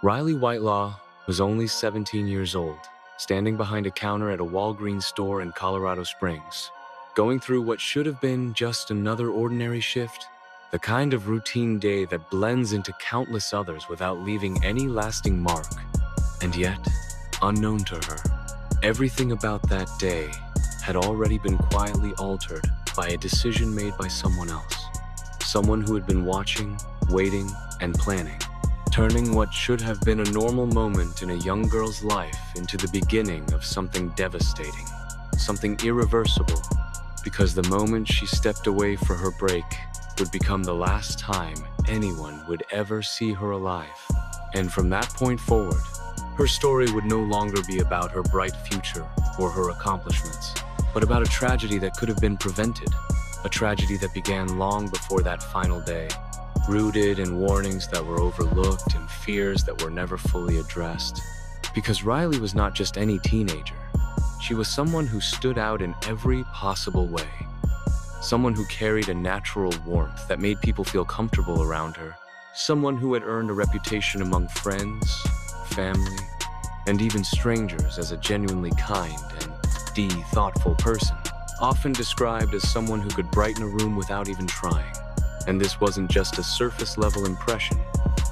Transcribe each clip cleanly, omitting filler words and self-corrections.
Riley Whitelaw was only 17 years old, standing behind a counter at a Walgreens store in Colorado Springs, going through what should have been just another ordinary shift, the kind of routine day that blends into countless others without leaving any lasting mark. And yet, unknown to her, everything about that day had already been quietly altered by a decision made by someone else. Someone who had been watching, waiting, and planning, turning what should have been a normal moment in a young girl's life into the beginning of something devastating, something irreversible, because the moment she stepped away for her break would become the last time anyone would ever see her alive. And from that point forward, her story would no longer be about her bright future or her accomplishments, but about a tragedy that could have been prevented, a tragedy that began long before that final day, rooted in warnings that were overlooked and fears that were never fully addressed. Because Riley was not just any teenager. She was someone who stood out in every possible way. Someone who carried a natural warmth that made people feel comfortable around her. Someone who had earned a reputation among friends, family, and even strangers as a genuinely kind and thoughtful person. Often described as someone who could brighten a room without even trying. And this wasn't just a surface-level impression.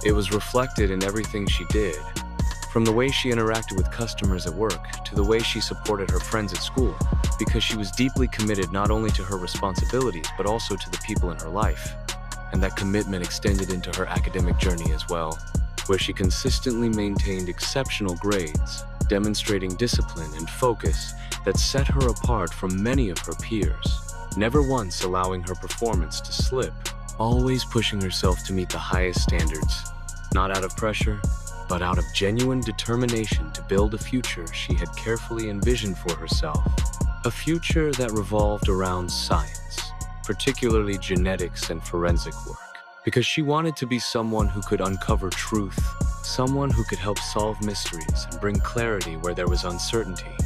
It was reflected in everything she did. From the way she interacted with customers at work to the way she supported her friends at school, because she was deeply committed not only to her responsibilities but also to the people in her life. And that commitment extended into her academic journey as well, where she consistently maintained exceptional grades, demonstrating discipline and focus that set her apart from many of her peers, never once allowing her performance to slip, always pushing herself to meet the highest standards, not out of pressure, but out of genuine determination to build a future she had carefully envisioned for herself. A future that revolved around science, particularly genetics and forensic work, because she wanted to be someone who could uncover truth, someone who could help solve mysteries and bring clarity where there was uncertainty.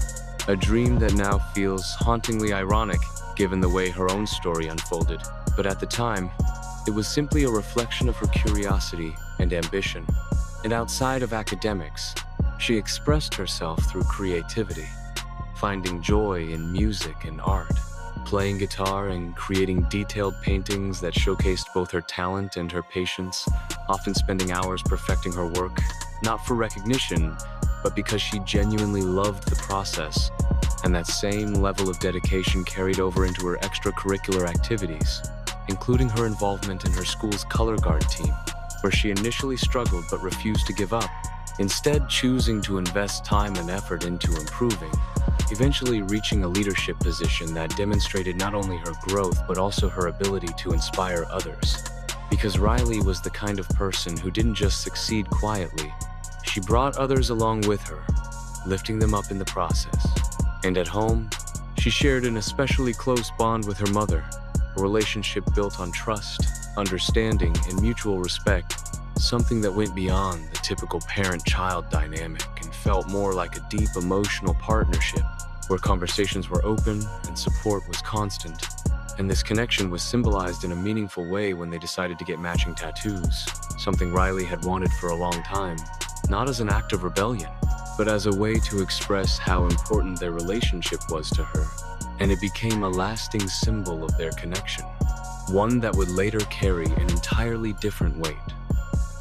A dream that now feels hauntingly ironic given the way her own story unfolded. But at the time, it was simply a reflection of her curiosity and ambition. And outside of academics, she expressed herself through creativity, finding joy in music and art, playing guitar and creating detailed paintings that showcased both her talent and her patience, often spending hours perfecting her work, not for recognition, but because she genuinely loved the process, and that same level of dedication carried over into her extracurricular activities, including her involvement in her school's color guard team, where she initially struggled but refused to give up, instead choosing to invest time and effort into improving, eventually reaching a leadership position that demonstrated not only her growth but also her ability to inspire others. Because Riley was the kind of person who didn't just succeed quietly, she brought others along with her, lifting them up in the process. And at home, she shared an especially close bond with her mother, a relationship built on trust, understanding, and mutual respect, something that went beyond the typical parent-child dynamic and felt more like a deep emotional partnership, where conversations were open and support was constant. And this connection was symbolized in a meaningful way when they decided to get matching tattoos, something Riley had wanted for a long time, not as an act of rebellion, but as a way to express how important their relationship was to her. And it became a lasting symbol of their connection, one that would later carry an entirely different weight.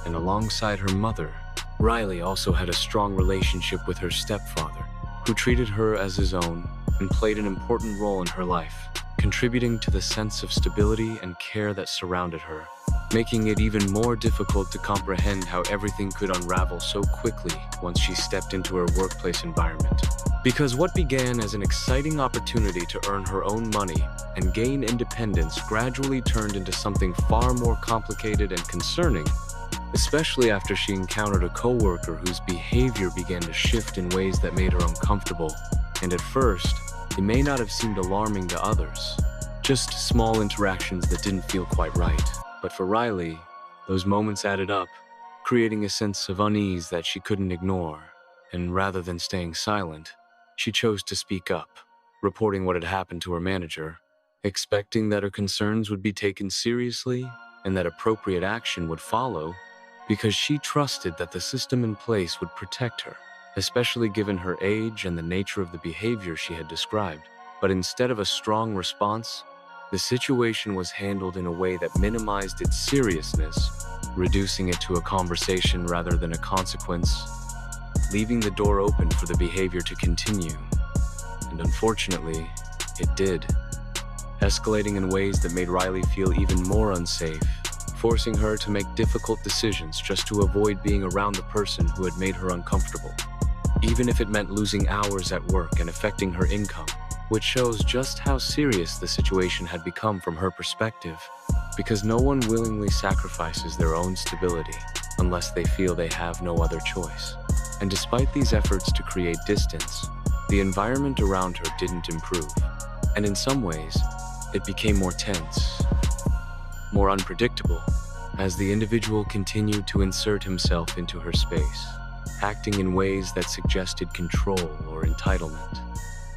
And alongside her mother, Riley also had a strong relationship with her stepfather, who treated her as his own and played an important role in her life, contributing to the sense of stability and care that surrounded her, making it even more difficult to comprehend how everything could unravel so quickly once she stepped into her workplace environment. Because what began as an exciting opportunity to earn her own money and gain independence gradually turned into something far more complicated and concerning, especially after she encountered a coworker whose behavior began to shift in ways that made her uncomfortable. And at first, it may not have seemed alarming to others, just small interactions that didn't feel quite right. But for Riley, those moments added up, creating a sense of unease that she couldn't ignore. And rather than staying silent, she chose to speak up, reporting what had happened to her manager, expecting that her concerns would be taken seriously and that appropriate action would follow. because she trusted that the system in place would protect her, especially given her age and the nature of the behavior she had described. But instead of a strong response, the situation was handled in a way that minimized its seriousness, reducing it to a conversation rather than a consequence, leaving the door open for the behavior to continue. And unfortunately, it did, escalating in ways that made Riley feel even more unsafe, forcing her to make difficult decisions just to avoid being around the person who had made her uncomfortable, even if it meant losing hours at work and affecting her income, which shows just how serious the situation had become from her perspective, because no one willingly sacrifices their own stability unless they feel they have no other choice. And despite these efforts to create distance, the environment around her didn't improve, and in some ways, it became more tense, more unpredictable, as the individual continued to insert himself into her space, acting in ways that suggested control or entitlement,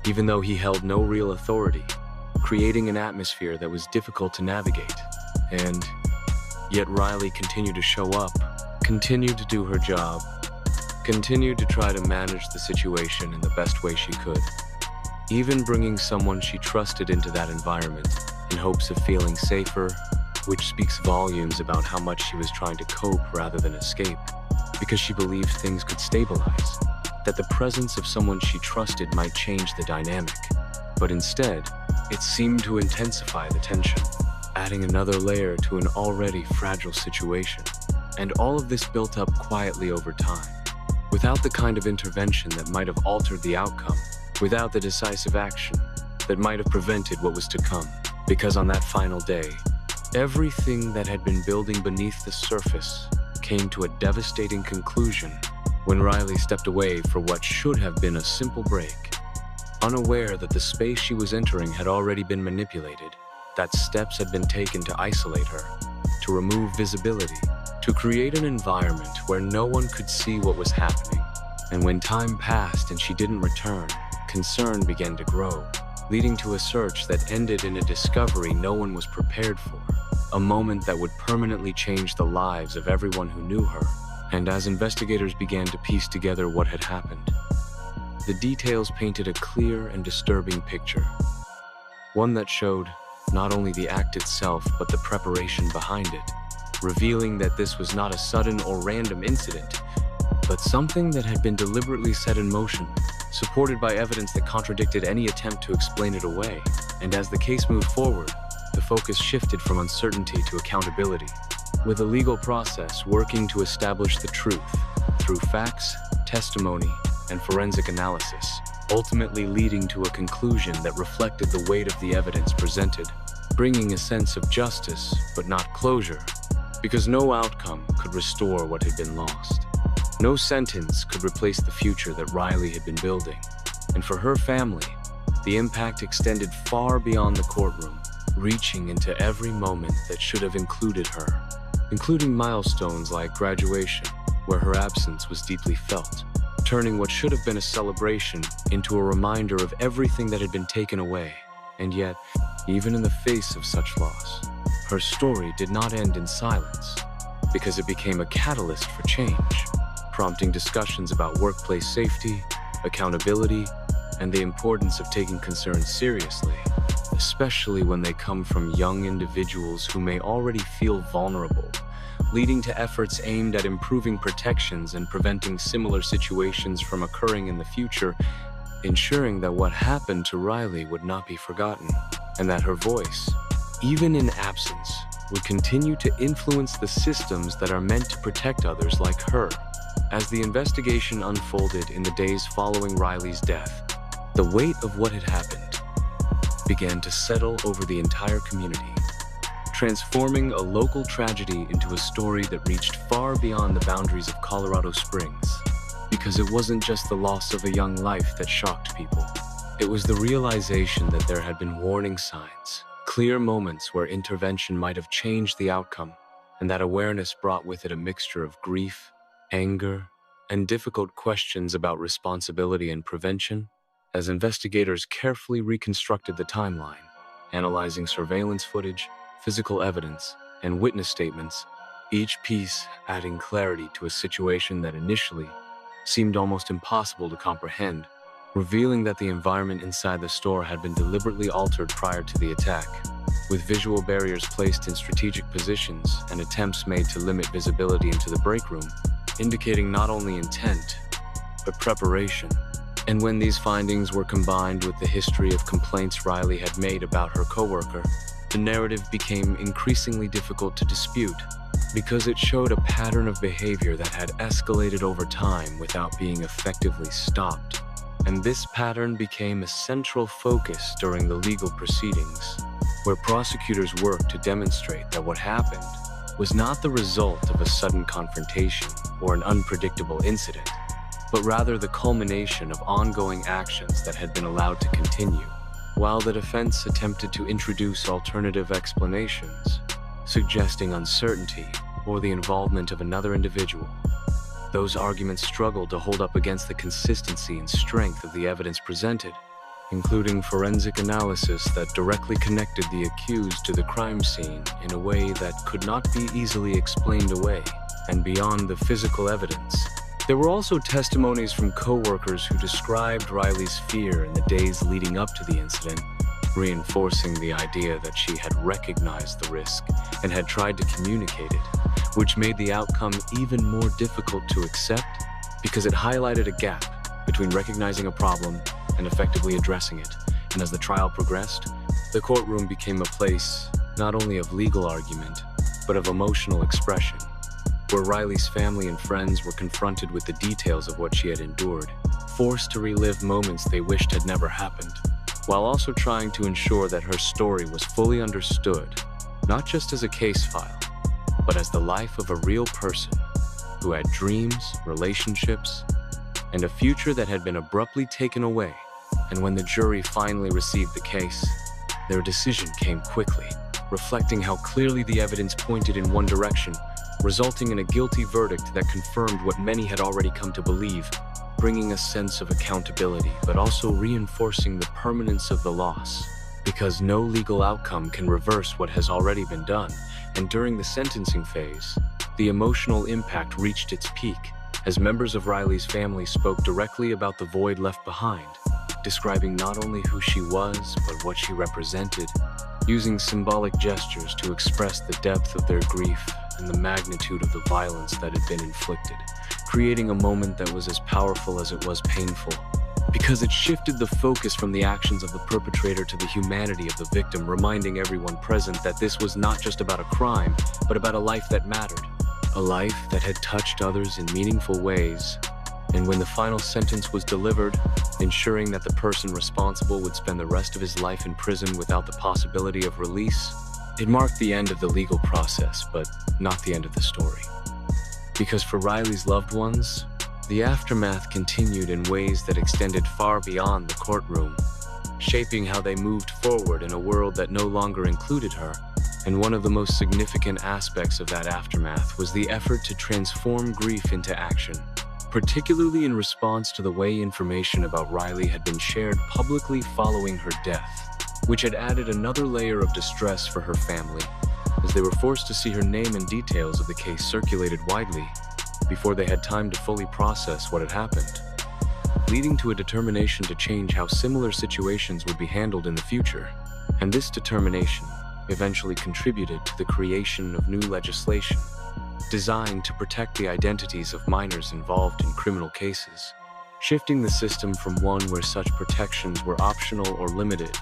even though he held no real authority, creating an atmosphere that was difficult to navigate. And yet Riley continued to show up, continued to do her job, continued to try to manage the situation in the best way she could, even bringing someone she trusted into that environment in hopes of feeling safer, which speaks volumes about how much she was trying to cope rather than escape, because she believed things could stabilize, that the presence of someone she trusted might change the dynamic. But instead, it seemed to intensify the tension, adding another layer to an already fragile situation. And all of this built up quietly over time, without the kind of intervention that might have altered the outcome, without the decisive action that might have prevented what was to come. Because on that final day, everything that had been building beneath the surface came to a devastating conclusion when Riley stepped away for what should have been a simple break, unaware that the space she was entering had already been manipulated, that steps had been taken to isolate her, to remove visibility, to create an environment where no one could see what was happening. And when time passed and she didn't return, concern began to grow, leading to a search that ended in a discovery no one was prepared for, a moment that would permanently change the lives of everyone who knew her. And as investigators began to piece together what had happened, the details painted a clear and disturbing picture, one that showed not only the act itself but the preparation behind it, revealing that this was not a sudden or random incident, but something that had been deliberately set in motion, supported by evidence that contradicted any attempt to explain it away. And as the case moved forward, the focus shifted from uncertainty to accountability, with a legal process working to establish the truth through facts, testimony, and forensic analysis, ultimately leading to a conclusion that reflected the weight of the evidence presented, bringing a sense of justice but not closure, because no outcome could restore what had been lost. No sentence could replace the future that Riley had been building, and for her family, the impact extended far beyond the courtroom, reaching into every moment that should have included her, including milestones like graduation, where her absence was deeply felt, turning what should have been a celebration into a reminder of everything that had been taken away. And yet, even in the face of such loss, her story did not end in silence, because it became a catalyst for change, prompting discussions about workplace safety, accountability, and the importance of taking concerns seriously, especially when they come from young individuals who may already feel vulnerable, leading to efforts aimed at improving protections and preventing similar situations from occurring in the future, ensuring that what happened to Riley would not be forgotten, and that her voice, even in absence, would continue to influence the systems that are meant to protect others like her. As the investigation unfolded in the days following Riley's death, the weight of what had happened began to settle over the entire community, transforming a local tragedy into a story that reached far beyond the boundaries of Colorado Springs. Because it wasn't just the loss of a young life that shocked people. It was the realization that there had been warning signs, clear moments where intervention might have changed the outcome, and that awareness brought with it a mixture of grief, anger, and difficult questions about responsibility and prevention. As investigators carefully reconstructed the timeline, analyzing surveillance footage, physical evidence, and witness statements, each piece adding clarity to a situation that initially seemed almost impossible to comprehend, revealing that the environment inside the store had been deliberately altered prior to the attack, with visual barriers placed in strategic positions and attempts made to limit visibility into the break room, indicating not only intent, but preparation. And when these findings were combined with the history of complaints Riley had made about her coworker, the narrative became increasingly difficult to dispute, because it showed a pattern of behavior that had escalated over time without being effectively stopped. And this pattern became a central focus during the legal proceedings, where prosecutors worked to demonstrate that what happened was not the result of a sudden confrontation or an unpredictable incident, but rather the culmination of ongoing actions that had been allowed to continue, while the defense attempted to introduce alternative explanations, suggesting uncertainty or the involvement of another individual. Those arguments struggled to hold up against the consistency and strength of the evidence presented, including forensic analysis that directly connected the accused to the crime scene in a way that could not be easily explained away. And beyond the physical evidence, there were also testimonies from co-workers who described Riley's fear in the days leading up to the incident, reinforcing the idea that she had recognized the risk and had tried to communicate it, which made the outcome even more difficult to accept because it highlighted a gap between recognizing a problem and effectively addressing it. And as the trial progressed, the courtroom became a place not only of legal argument, but of emotional expression, where Riley's family and friends were confronted with the details of what she had endured, forced to relive moments they wished had never happened, while also trying to ensure that her story was fully understood, not just as a case file, but as the life of a real person who had dreams, relationships, and a future that had been abruptly taken away. And when the jury finally received the case, their decision came quickly, reflecting how clearly the evidence pointed in one direction, resulting in a guilty verdict that confirmed what many had already come to believe, bringing a sense of accountability, but also reinforcing the permanence of the loss. Because no legal outcome can reverse what has already been done, and during the sentencing phase, the emotional impact reached its peak, as members of Riley's family spoke directly about the void left behind, describing not only who she was, but what she represented, using symbolic gestures to express the depth of their grief and the magnitude of the violence that had been inflicted, creating a moment that was as powerful as it was painful, because it shifted the focus from the actions of the perpetrator to the humanity of the victim, reminding everyone present that this was not just about a crime, but about a life that mattered, a life that had touched others in meaningful ways. And when the final sentence was delivered, ensuring that the person responsible would spend the rest of his life in prison without the possibility of release, it marked the end of the legal process, but not the end of the story. Because for Riley's loved ones, the aftermath continued in ways that extended far beyond the courtroom, shaping how they moved forward in a world that no longer included her. And one of the most significant aspects of that aftermath was the effort to transform grief into action, particularly in response to the way information about Riley had been shared publicly following her death, which had added another layer of distress for her family, as they were forced to see her name and details of the case circulated widely before they had time to fully process what had happened, leading to a determination to change how similar situations would be handled in the future. And this determination eventually contributed to the creation of new legislation designed to protect the identities of minors involved in criminal cases, shifting the system from one where such protections were optional or limited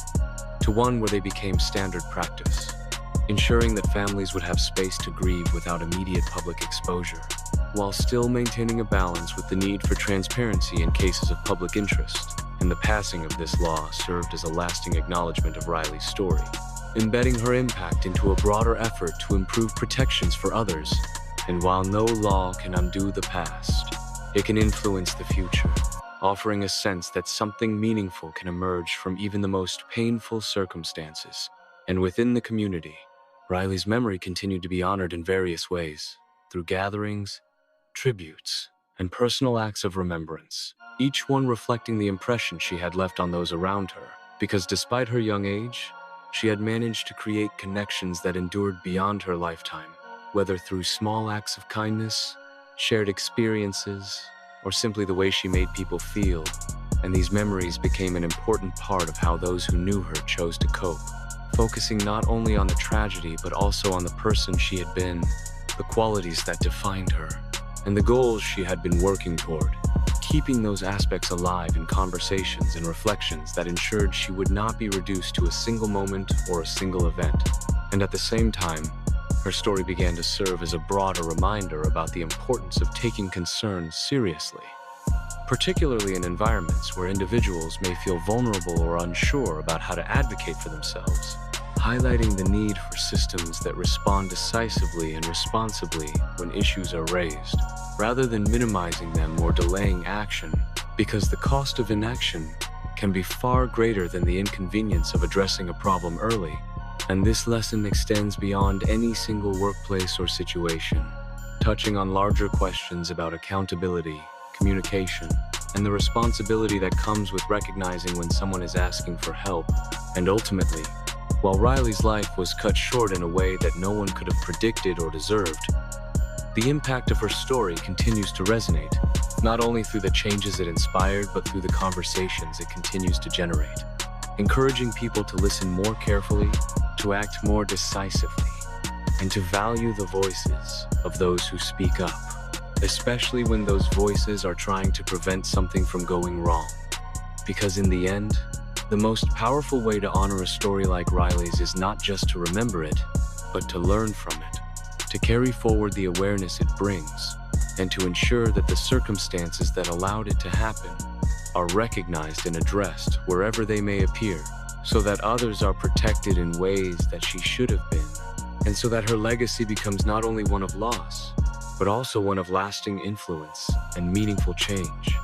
to one where they became standard practice, ensuring that families would have space to grieve without immediate public exposure, while still maintaining a balance with the need for transparency in cases of public interest. And the passing of this law served as a lasting acknowledgement of Riley's story, embedding her impact into a broader effort to improve protections for others. And while no law can undo the past, it can influence the future, offering a sense that something meaningful can emerge from even the most painful circumstances. And within the community, Riley's memory continued to be honored in various ways, through gatherings, tributes, and personal acts of remembrance, each one reflecting the impression she had left on those around her. Because despite her young age, she had managed to create connections that endured beyond her lifetime, whether through small acts of kindness, shared experiences, or simply the way she made people feel. And these memories became an important part of how those who knew her chose to cope, focusing not only on the tragedy but also on the person she had been, the qualities that defined her, and the goals she had been working toward, keeping those aspects alive in conversations and reflections that ensured she would not be reduced to a single moment or a single event. And at the same time, her story began to serve as a broader reminder about the importance of taking concerns seriously, particularly in environments where individuals may feel vulnerable or unsure about how to advocate for themselves, highlighting the need for systems that respond decisively and responsibly when issues are raised, rather than minimizing them or delaying action, because the cost of inaction can be far greater than the inconvenience of addressing a problem early. And this lesson extends beyond any single workplace or situation, touching on larger questions about accountability, communication, and the responsibility that comes with recognizing when someone is asking for help. And ultimately, while Riley's life was cut short in a way that no one could have predicted or deserved, the impact of her story continues to resonate, not only through the changes it inspired, but through the conversations it continues to generate, encouraging people to listen more carefully, to act more decisively, and to value the voices of those who speak up, especially when those voices are trying to prevent something from going wrong. Because in the end, the most powerful way to honor a story like Riley's is not just to remember it, but to learn from it, to carry forward the awareness it brings, and to ensure that the circumstances that allowed it to happen are recognized and addressed wherever they may appear, so that others are protected in ways that she should have been, and so that her legacy becomes not only one of loss, but also one of lasting influence and meaningful change.